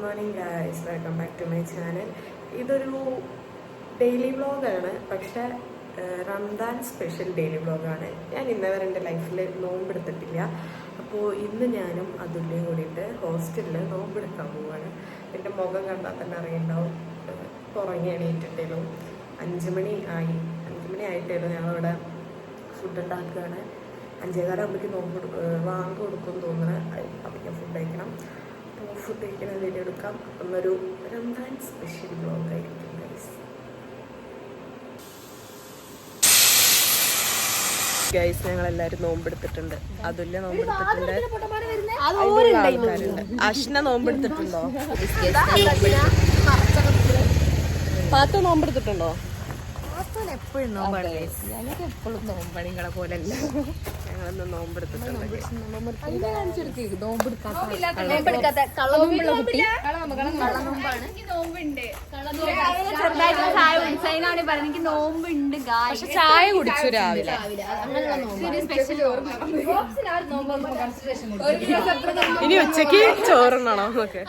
Morning guys, welcome back to my channel. ഇതൊരു daily വ്ളോഗാണ്, പക്ഷേ റംദാൻ സ്പെഷ്യൽ ഡെയിലി വ്ളോഗാണ്. ഞാൻ ഇന്നവരെ എൻ്റെ ലൈഫിൽ നോമ്പെടുത്തിട്ടില്ല. അപ്പോൾ ഇന്ന് ഞാനും അതുല്യം കൂടിയിട്ട് ഹോസ്റ്റലിൽ നോമ്പെടുക്കാൻ പോവുകയാണ്. എൻ്റെ മുഖം കണ്ടാൽ തന്നെ അറിയുണ്ടാവും. ഉറങ്ങി എണീറ്റിട്ടേലും 5 മണി ആയിട്ടേലും ഞങ്ങളിവിടെ ഫുഡ് ഉണ്ടാക്കുകയാണ്. 5:15 ആകുമ്പോഴേക്കും വാങ്ങ് കൊടുക്കും തോന്നുന്നത്. അപ്പോഴേക്കും ഫുഡ് കഴിക്കണം. അപ്പോൾ ഫുഡ് കഴിക്കുന്ന വീഡിയോ എടുക്കാം. ഒന്നൊരു റംദാൻ സ്പെഷ്യൽ വ്ളോഗായിരിക്കും ഗൈസ്. ഞങ്ങളെല്ലാവരും നോമ്പെടുത്തിട്ടുണ്ട്. അതുല്യ നോമ്പെടുത്തിട്ടുണ്ട്. ആൾക്കാരുണ്ട്. അഷ്ന നോമ്പെടുത്തിട്ടുണ്ടോ? പാത്തു നോമ്പെടുത്തിട്ടുണ്ടോ? എപ്പോഴും നോമ്പാണ്. ഞങ്ങൾക്ക് എപ്പോഴും നോമ്പാണ്. നിങ്ങളെ പോലെ അല്ല. ഞങ്ങളൊന്ന് നോമ്പെടുത്തിട്ടുണ്ട്. ചായ കുടിച്ചു രാവിലെ. ഇനി ഉച്ചക്ക് ചോറുണ്ണണോ നമുക്ക്?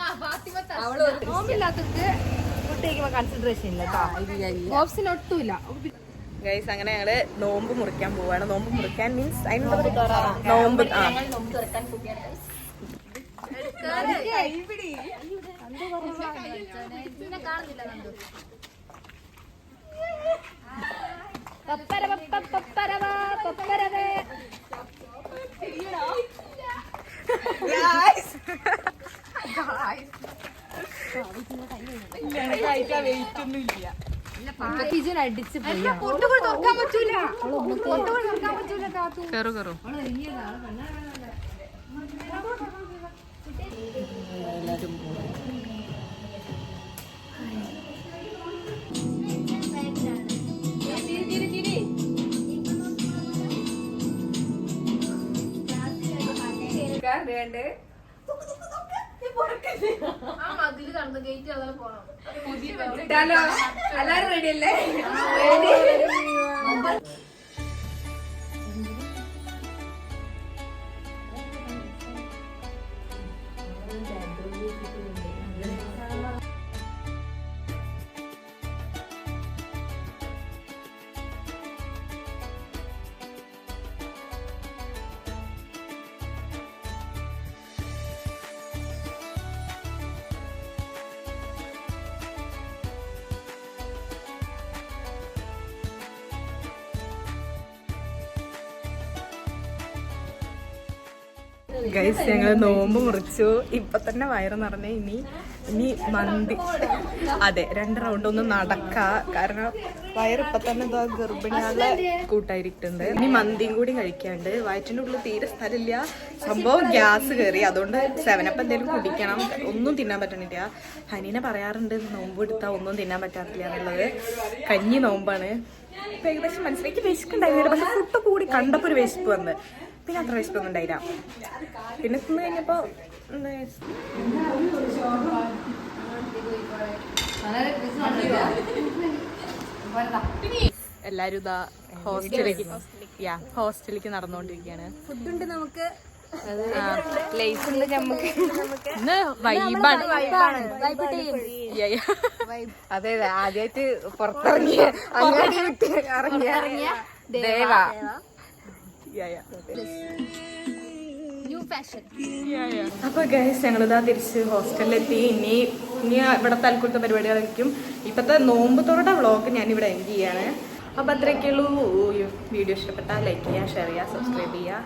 ഗൈസ്, അങ്ങനെ ഞങ്ങള് നോമ്പ് മുറിക്കാൻ പോവാണ്. നോമ്പ് മുറിക്കാൻ മീൻസ് നോമ്പ് അടിച്ച് എല്ലാരും റെഡി അല്ലേ? ഗൈസ്, ഞങ്ങള് നോമ്പ് മുറിച്ചു. ഇപ്പൊ തന്നെ വയറ് നിറഞ്ഞ. ഇനി മന്തി. അതെ, 2 റൗണ്ട് ഒന്ന് നടക്കാ. കാരണം വയറിപ്പൊ തന്നെ ഇതാ ഗർഭിണികളുടെ കൂട്ടായിരിക്കുന്നുണ്ട്. ഇനി മന്തിയും കൂടി കഴിക്കാണ്ട്. വയറ്റിന്റെ ഉള്ളിൽ തീരെ സ്ഥലമില്ല. സംഭവം ഗ്യാസ് കയറി. അതുകൊണ്ട് 7up എന്തെങ്കിലും കുടിക്കണം. ഒന്നും തിന്നാൻ പറ്റണില്ല. ഹനീനെ പറയാറുണ്ട് നോമ്പ് എടുത്താൽ ഒന്നും തിന്നാൻ പറ്റാത്തില്ല എന്നുള്ളത്. കഞ്ഞി നോമ്പാണ്. ഇപ്പൊ ഏകദേശം മനസ്സിലേക്ക് വിശക്കുണ്ടായിരുന്നില്ല. പക്ഷെ ഫുഡ് കൂടി കണ്ടപ്പോ ഒരു വിശപ്പ് വന്ന്. പിന്നെ അത്ര വിശപ്പൊന്നും ഉണ്ടായില്ല. പിന്നെ തിന്ന് കഴിഞ്ഞപ്പോ എല്ലാരും ഇതാ ഹോസ്റ്റലിലേക്ക് നടന്നുകൊണ്ടിരിക്കുകയാണ്. ഫുഡുണ്ട് നമുക്ക്. ലൈഫ് ഉണ്ട് നമുക്ക്. ഇന്ന് വൈബാണ്. അതെ, ആദ്യമായിട്ട് പുറത്തിറങ്ങിയ അങ്ങാടി വിട്ട് ഇറങ്ങിയ ദേവ. അപ്പൊ ഗൈസ്, ഞങ്ങളിതാ തിരിച്ച് ഹോസ്റ്റലിലെത്തി. ഇനി ഇവിടെ തൽക്കൂട്ട പരിപാടികളായിരിക്കും. ഇപ്പത്തെ നോമ്പ് തുറയുടെ വ്ളോഗ് ഞാൻ ഇവിടെ എൻഡ് ചെയ്യാണ്. അപ്പൊ അത്രയൊക്കെയുള്ളൂ. വീഡിയോ ഇഷ്ടപ്പെട്ടാൽ ലൈക്ക് ചെയ്യുക, ഷെയർ ചെയ്യുക, സബ്സ്ക്രൈബ് ചെയ്യുക.